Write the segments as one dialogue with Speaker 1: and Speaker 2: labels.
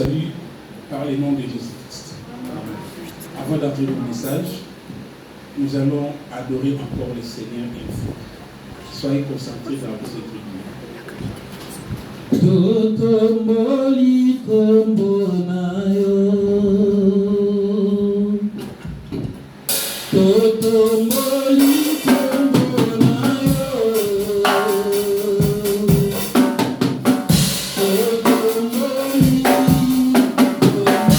Speaker 1: salue par le nom de Jésus-Christ. Avant d'entrer dans le message, nous allons adorer encore le Seigneur une fois. Soyez concentrés dans cette prière. Totomboli kombonayo, totomboli kombonayo, totomboli kombonayo.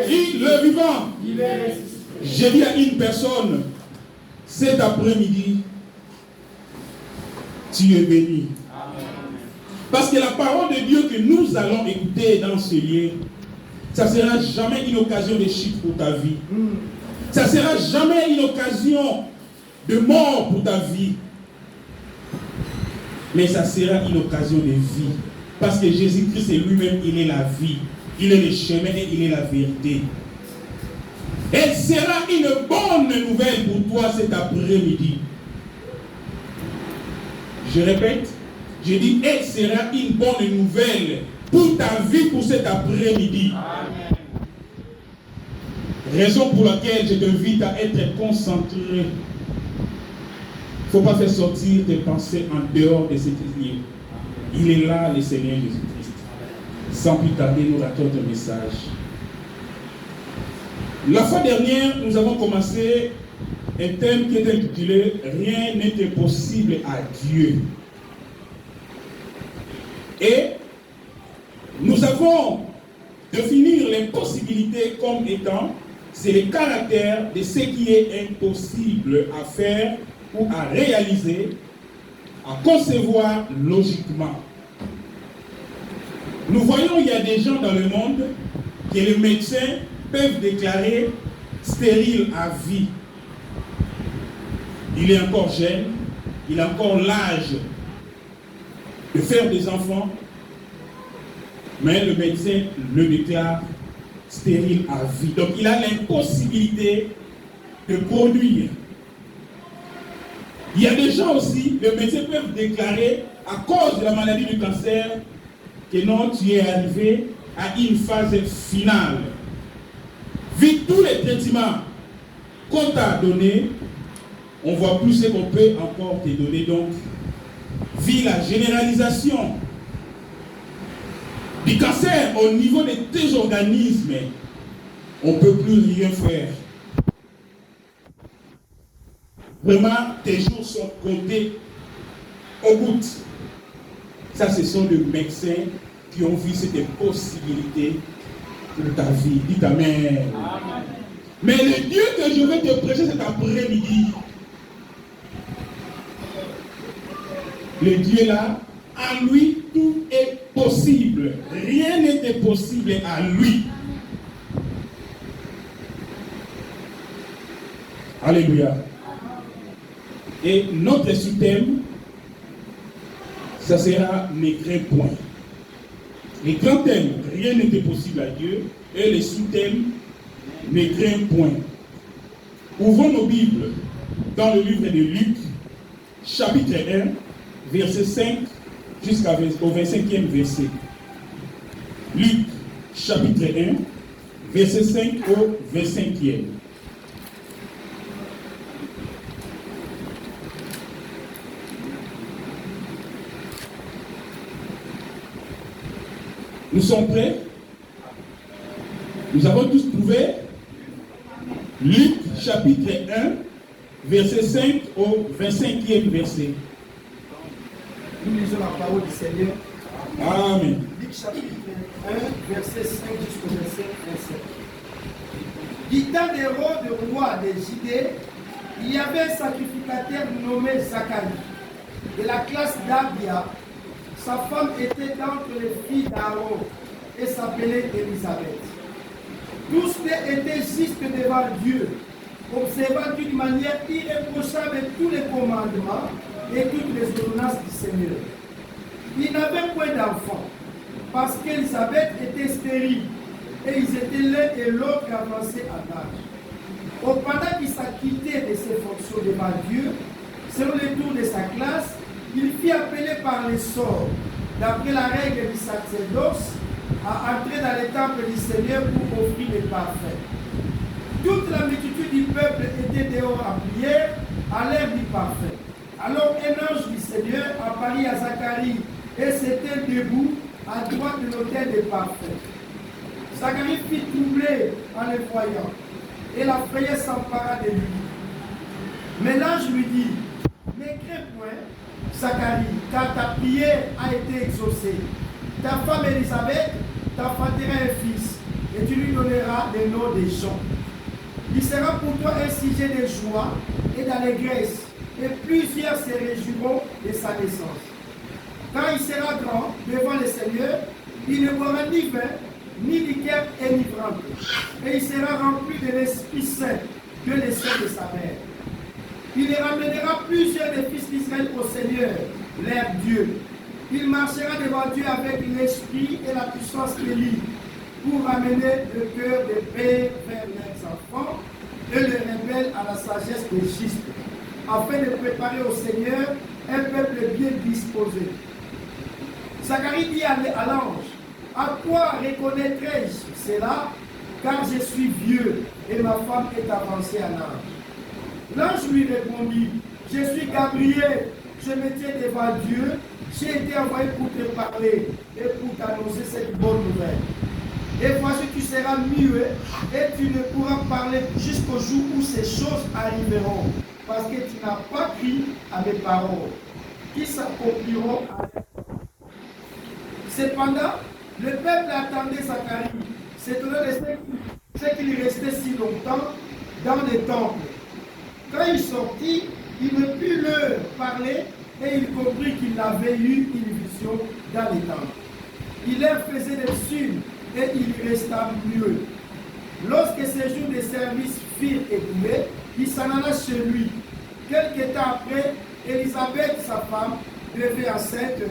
Speaker 1: Dis le vivant. J'ai dit à une personne, cet après-midi, tu es béni. Parce que la parole de Dieu que nous allons écouter dans ce lieu, ça ne sera jamais une occasion de chute pour ta vie. Ça ne sera jamais une occasion de mort pour ta vie. Mais ça sera une occasion de vie. Parce que Jésus-Christ est lui-même, il est la vie. Il est le chemin et il est la vérité. Elle sera une bonne nouvelle pour toi cet après-midi. Je répète, je dis, elle sera une bonne nouvelle pour ta vie pour cet après-midi. Amen. Raison pour laquelle je t'invite à être concentré. Il ne faut pas faire sortir tes pensées en dehors de cette lieu. Il est là, le Seigneur Jésus-Christ. Sans plus tarder, nous racontons un message. La fois dernière, nous avons commencé un thème qui est intitulé « Rien n'était possible à Dieu ». Et nous avons défini les possibilités comme étant, c'est le caractère de ce qui est impossible à faire ou à réaliser, à concevoir logiquement. Nous voyons, il y a des gens dans le monde que les médecins peuvent déclarer stérile à vie. Il est encore jeune, il a encore l'âge de faire des enfants, mais le médecin le déclare stérile à vie. Donc il a l'impossibilité de produire. Il y a des gens aussi, les médecins peuvent déclarer à cause de la maladie du cancer que non, tu es arrivé à une phase finale. Vu tous les traitements qu'on t'a donnés, on ne voit plus ce qu'on peut encore te donner. Donc, vu la généralisation du cancer au niveau de tes organismes, on ne peut plus rien faire. Vraiment, tes jours sont comptés au bout. Ça, ce sont des médecins qui ont vu cette possibilité pour ta vie. Dites Amen. Amen. Mais le Dieu que je vais te prêcher cet après-midi, le Dieu là, à lui, tout est possible. Rien n'était possible à lui. Alléluia. Et notre sous-thème, ça sera mes grands points. Les grands thèmes, rien n'était possible à Dieu. Et les sous-thèmes, mes grands points. Ouvrons nos Bibles dans le livre de Luc, chapitre 1, verset 5 jusqu'au 25e verset. Luc, chapitre 1, verset 5 au 25e. Nous sommes prêts? Nous avons tous trouvé? Luc chapitre 1, verset 5 au 25e verset.
Speaker 2: Nous lisons la parole du Seigneur.
Speaker 1: Amen.
Speaker 2: Luc chapitre 1, verset 5 jusqu'au verset 27. Du temps d'Hérode, roi des Judées, il y avait un sacrificateur nommé Zacharie, de la classe d'Abia. Sa femme était d'entre les filles d'Aaron et s'appelait Élisabeth. Tous étaient justes devant Dieu, observant d'une manière irréprochable tous les commandements et toutes les ordonnances du Seigneur. Ils n'avaient point d'enfants, parce qu'Élisabeth était stérile, et ils étaient l'un et l'autre avancés à l'âge. Pendant qu'il s'acquittait de ses fonctions devant Dieu, selon les tours de sa classe, il fit appeler par les sorts, d'après la règle du sacerdoce, à entrer dans le temple du Seigneur pour offrir les parfums. Toute la multitude du peuple était dehors en prière à l'heure du parfum. Alors un ange du Seigneur apparut à Zacharie et s'était debout à droite de l'autel des parfums. Zacharie fut troublé en le voyant, et la frayeur s'empara de lui. Mais l'ange lui dit, ne crains point, Zacharie, car ta prière a été exaucée. Ta femme Élisabeth t'enfantera un fils, et tu lui donneras les noms des gens. Il sera pour toi un sujet de joie et d'allégresse, et plusieurs se réjouiront de sa naissance. Quand il sera grand devant le Seigneur, il ne boira ni vin, ni liqueur enivrante, et il sera rempli de l'Esprit Saint, que le sein de sa mère. Il ramènera plusieurs des fils d'Israël au Seigneur, leur Dieu. Il marchera devant Dieu avec l'esprit et la puissance d'Élie, pour ramener le cœur des pères vers leurs enfants et les rebelles à la sagesse des justes, afin de préparer au Seigneur un peuple bien disposé. Zacharie dit à l'ange, à quoi reconnaîtrai-je cela, car je suis vieux et ma femme est avancée à l'âge. L'ange lui répondit, je suis Gabriel, je me tiens devant Dieu, j'ai été envoyé pour te parler et pour t'annoncer cette bonne nouvelle. Et voici, tu seras muet et tu ne pourras parler jusqu'au jour où ces choses arriveront, parce que tu n'as pas cru à mes paroles, qui s'accompliront à l'instant. Cependant, le peuple attendait Zacharie, s'étonnant de ce qu'il restait si longtemps dans le temple. Quand il sortit, il ne put leur parler et il comprit qu'il avait eu une vision dans les temple. Il leur faisait des signes et il resta muet. Lorsque ses jours de service furent écoulés, il s'en alla chez lui. Quelque temps après, Élisabeth, sa femme, devait enceinte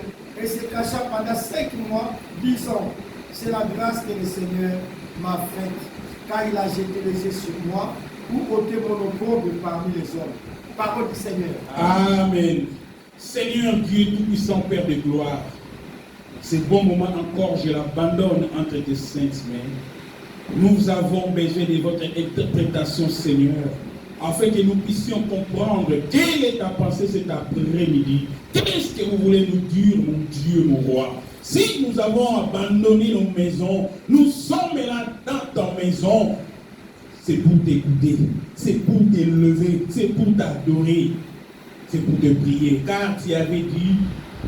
Speaker 2: et se cacha pendant 5 mois, disant, c'est la grâce que le Seigneur m'a faite, car il a jeté les yeux sur moi pour ôter mon opprobre parmi les hommes. Parole du Seigneur.
Speaker 1: Amen. Seigneur Dieu Tout-Puissant, Père de gloire, ce bon moment encore, je l'abandonne entre tes saintes mains. Nous avons besoin de votre interprétation, Seigneur, afin que nous puissions comprendre quelle est ta pensée cet après-midi. Qu'est-ce que vous voulez nous dire, mon Dieu, mon roi? Si nous avons abandonné nos maisons, nous sommes là dans ta maison, c'est pour t'écouter, c'est pour t'élever, c'est pour t'adorer, c'est pour te prier. Car tu avais dit,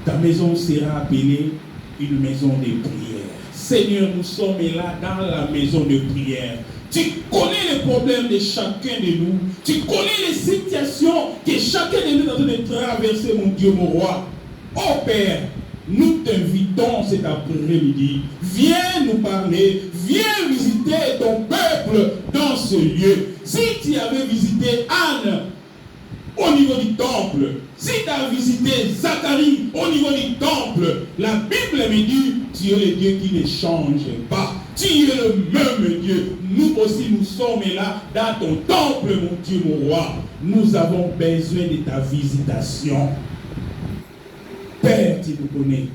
Speaker 1: ta maison sera appelée une maison de prière. Seigneur, nous sommes là dans la maison de prière. Tu connais les problèmes de chacun de nous. Tu connais les situations que chacun de nous est en train de traverser, mon Dieu, mon roi. Oh Père, nous t'invitons cet après-midi. Viens nous parler. Viens visiter ton peuple dans ce lieu. Si tu avais visité Anne au niveau du temple, si tu as visité Zacharie au niveau du temple, la Bible me dit, tu es le Dieu qui ne change pas. Tu es le même Dieu. Nous aussi, nous sommes là dans ton temple, mon Dieu, mon roi. Nous avons besoin de ta visitation. Père, tu nous connais.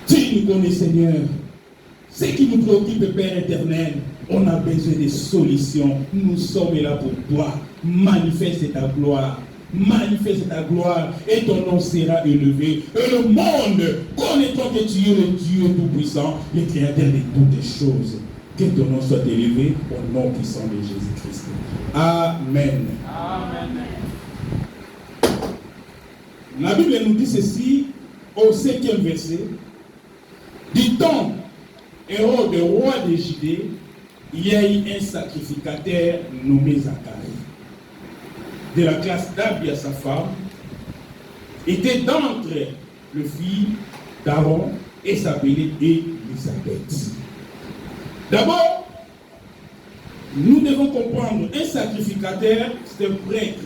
Speaker 1: Tu nous connais, Seigneur. Ce qui nous préoccupe, Père éternel, on a besoin de solutions. Nous sommes là pour toi. Manifeste ta gloire. Manifeste ta gloire et ton nom sera élevé. Et le monde connaîtra que tu es le Dieu Tout-Puissant, le Créateur de toutes choses. Que ton nom soit élevé au nom puissant de Jésus-Christ. Amen. Amen. La Bible nous dit ceci au 5e verset. Du temps, Hérode, roi de Judée, il y a eu un sacrificateur nommé Zacharie, de la classe d'Abia, sa femme, était d'entre le fils d'Aaron et s'appelait Élisabeth. D'abord, nous devons comprendre, un sacrificateur, c'est un prêtre.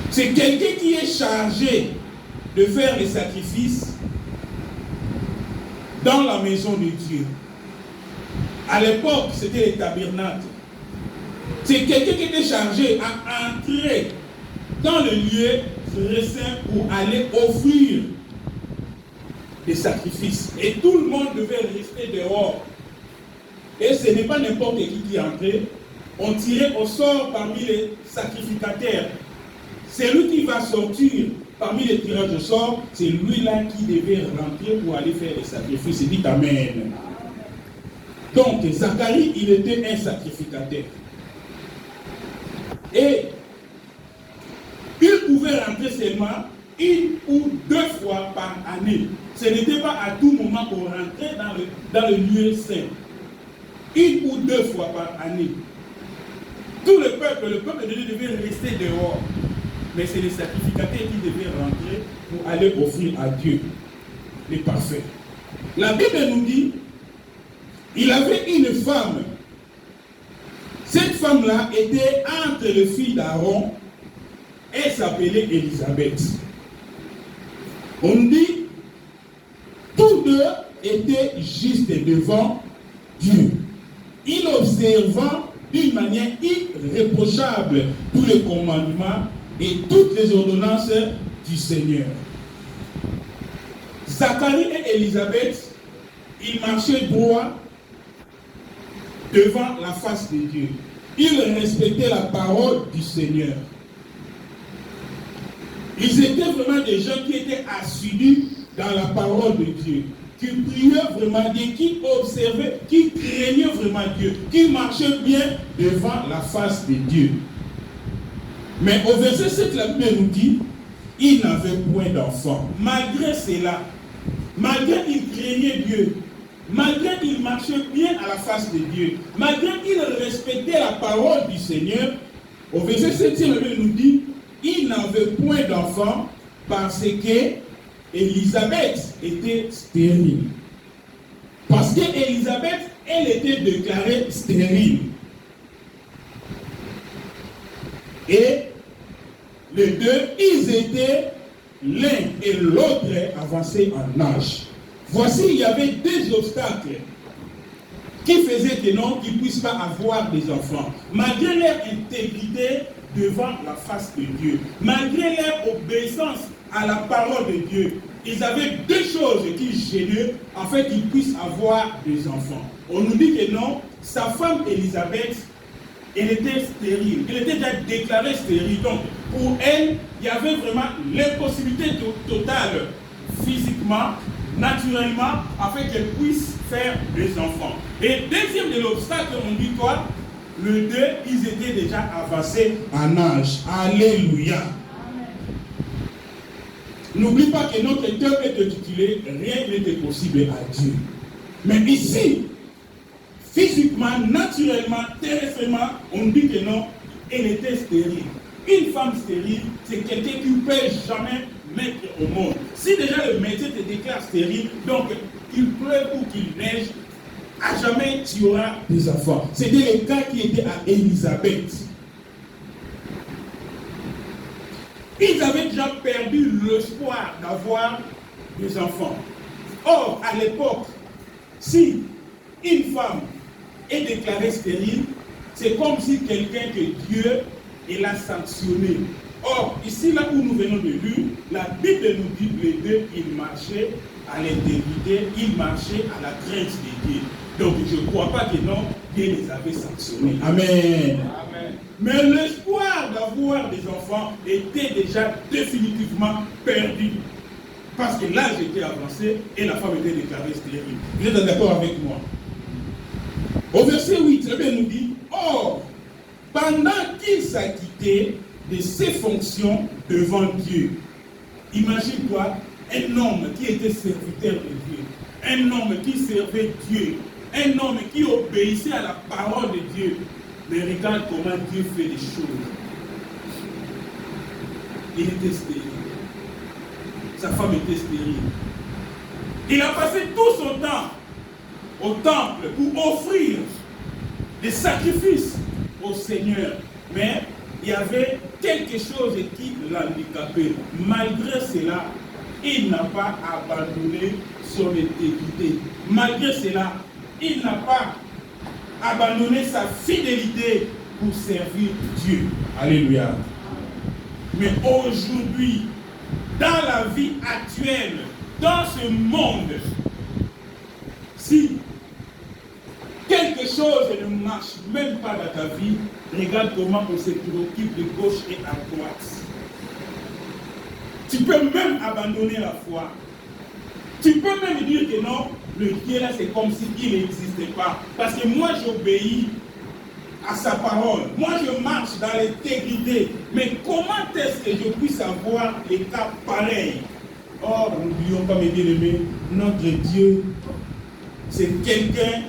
Speaker 1: C'est quelqu'un qui est chargé de faire les sacrifices dans la maison de Dieu. À l'époque, c'était les tabernacles. C'est quelqu'un qui était chargé à entrer dans le lieu saint pour aller offrir des sacrifices. Et tout le monde devait rester dehors. Et ce n'est pas n'importe qui entrait. On tirait au sort parmi les sacrificateurs. C'est lui qui va sortir parmi les tirages au sort. C'est lui-là qui devait rentrer pour aller faire les sacrifices. Il dit Amen. Donc, Zacharie, il était un sacrificateur. Et il pouvait rentrer seulement 1 ou 2 fois par année. ce n'était pas à tout moment pour rentrer dans le lieu saint. Une ou deux fois par année. Tout le peuple de Dieu devait rester dehors. Mais c'est les sacrificateurs qui devaient rentrer pour aller offrir à Dieu les parfaits. La Bible nous dit, il avait une femme. Cette femme-là était entre les filles d'Aaron. Elle s'appelait Élisabeth. On dit, tous deux étaient juste devant Dieu. Il observant d'une manière irréprochable tous les commandements et toutes les ordonnances du Seigneur. Zacharie et Élisabeth, ils marchaient droit devant la face de Dieu. Ils respectaient la parole du Seigneur. Ils étaient vraiment des gens qui étaient assidus dans la parole de Dieu, qui priaient vraiment Dieu, qui observaient, qui craignaient vraiment Dieu, qui marchaient bien devant la face de Dieu. Mais au verset 7, la Bible nous dit, ils n'avaient point d'enfant. Malgré cela, malgré qu'ils craignaient Dieu, malgré qu'ils marchaient bien à la face de Dieu, malgré qu'ils respectaient la parole du Seigneur, au verset 7, la Bible nous dit, ils n'avaient point d'enfant parce que Élisabeth était stérile. Parce qu'Élisabeth, elle était déclarée stérile. Et les deux, ils étaient l'un et l'autre avancés en âge. Voici, il y avait deux obstacles qui faisaient que non, qu'ils ne puissent pas avoir des enfants. Malgré leur intégrité devant la face de Dieu, malgré leur obéissance à la parole de Dieu, ils avaient deux choses qui gênaient, en fait, qu'ils puissent avoir des enfants. On nous dit que non, sa femme Élisabeth, elle était stérile. Elle était déjà déclarée stérile. Donc, pour elle, il y avait vraiment l'impossibilité totale, physiquement, naturellement, afin qu'elle puisse faire des enfants. Et deuxième de l'obstacle, on dit quoi? Les deux, ils étaient déjà avancés en âge. Alléluia. N'oublie pas que notre cœur est intitulé « Rien n'était possible à Dieu ». Mais ici, physiquement, naturellement, terrestrement, on dit que non, elle était stérile. Une femme stérile, c'est quelqu'un qui ne peut jamais mettre au monde. Si déjà le médecin te déclare stérile, donc qu'il pleuve ou qu'il neige, à jamais tu auras des enfants. C'était le cas qui était à Élisabeth. Ils avaient déjà perdu l'espoir d'avoir des enfants. Or, à l'époque, si une femme est déclarée stérile, c'est comme si quelqu'un que Dieu l'a sanctionné. Or, ici, là où nous venons de lire, la Bible nous dit que les deux, ils marchaient à l'intégrité, ils marchaient à la crainte de Dieu. Donc, je ne crois pas que non, Dieu les avait sanctionnés. Amen. Amen. Mais l'espoir d'avoir des enfants était déjà définitivement perdu. Parce que l'âge était avancé et la femme était déclarée stérile. Vous êtes d'accord avec moi? Au verset 8, la Bible nous dit, or, pendant qu'il s'acquittait de ses fonctions devant Dieu, imagine-toi un homme qui était serviteur de Dieu, un homme qui servait Dieu, un homme qui obéissait à la parole de Dieu. Mais regarde comment Dieu fait les choses. Il était stérile. Sa femme était stérile. Il a passé tout son temps au temple pour offrir des sacrifices au Seigneur. Mais il y avait quelque chose qui l'handicapait. Malgré cela, il n'a pas abandonné son intégrité. Malgré cela, il n'a pas abandonné sa fidélité pour servir Dieu. Alléluia. Mais aujourd'hui, dans la vie actuelle, dans ce monde, si quelque chose ne marche même pas dans ta vie, regarde comment on se préoccupe de gauche et à droite. Tu peux même abandonner la foi. Tu peux même dire que non, le Dieu là c'est comme s'il n'existait pas. Parce que moi j'obéis à sa parole. Moi je marche dans l'intégrité. Mais comment est-ce que je puisse avoir des cas pareils? Or, n'oublions pas, mes bien-aimés, notre Dieu, c'est quelqu'un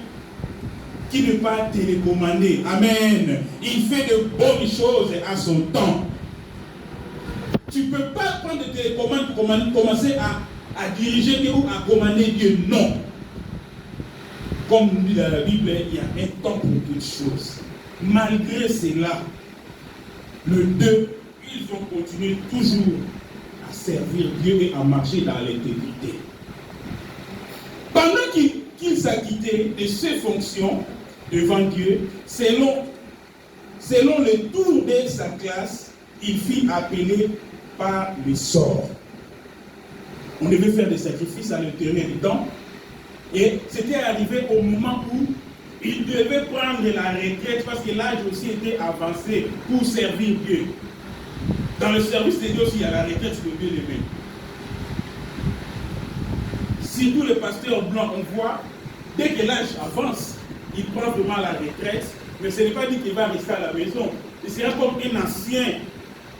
Speaker 1: qui ne peut pas télécommander. Amen. Il fait de bonnes choses à son temps. Tu ne peux pas prendre de télécommande pour commencer à diriger Dieu ou à commander Dieu. Non. Comme nous dit dans la Bible, il y a un temps pour toutes choses. Malgré cela, les deux, ils ont continué toujours à servir Dieu et à marcher dans l'intégrité. Pendant qu'il s'acquittait de ses fonctions devant Dieu, selon le tour de sa classe, il fut appelé par le sort. On devait faire des sacrifices à l'intérieur du temple. Et c'était arrivé au moment où il devait prendre la retraite parce que l'âge aussi était avancé pour servir Dieu. Dans le service de Dieu aussi, il y a la retraite de bien-aimé. Si tous les pasteurs blancs, on voit, dès que l'âge avance, il prend vraiment la retraite, mais ce n'est pas dit qu'il va rester à la maison. Il sera comme un ancien,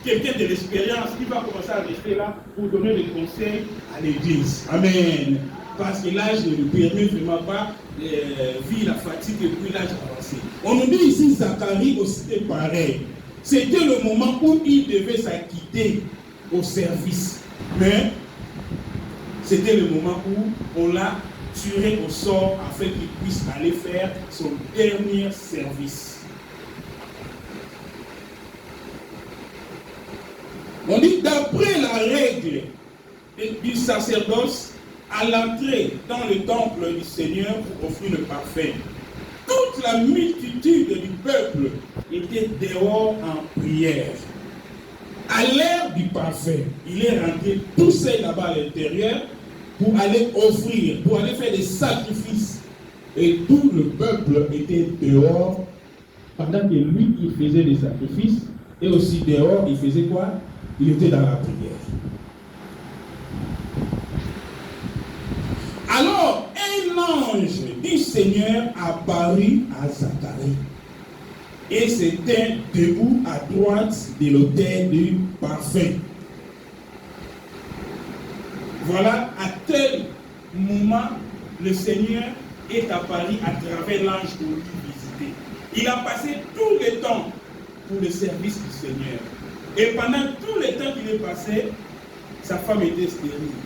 Speaker 1: quelqu'un de l'expérience qui va commencer à rester là pour donner des conseils à l'église. Amen. Parce que l'âge ne lui permet vraiment pas, vu la fatigue et puis l'âge avancé. On nous dit ici, Zacharie aussi était pareil. C'était le moment où il devait s'acquitter au service. Mais c'était le moment où on l'a tiré au sort afin qu'il puisse aller faire son dernier service. On dit d'après la règle du sacerdoce, à l'entrée dans le temple du Seigneur pour offrir le parfum, toute la multitude du peuple était dehors en prière. À l'heure du parfum, il est rentré tout seul là-bas à l'intérieur pour aller offrir, pour aller faire des sacrifices. Et tout le peuple était dehors pendant que lui, il faisait des sacrifices. Et aussi dehors, il faisait quoi? Il était dans la prière. Alors, un ange du Seigneur apparut à Zacharie. Et c'était debout à droite de l'autel du parfum. Voilà, à tel moment, le Seigneur est apparu à travers l'ange pour lui visiter. Il a passé tout le temps pour le service du Seigneur. Et pendant tout le temps qu'il est passé, sa femme était stérile.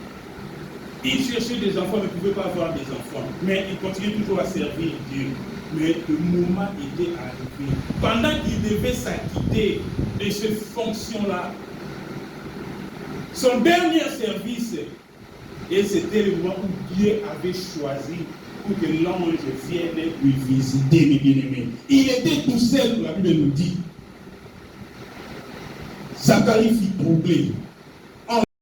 Speaker 1: Il cherchait des enfants, mais ne pouvait pas avoir des enfants. Mais il continuait toujours à servir Dieu. Mais le moment était arrivé. Pendant qu'il devait s'acquitter de cette fonction-là, son dernier service, et c'était le moment où Dieu avait choisi pour que l'ange vienne lui visiter, mes bien-aimés. Il était tout seul, la Bible nous dit. Zacharie fut troublé.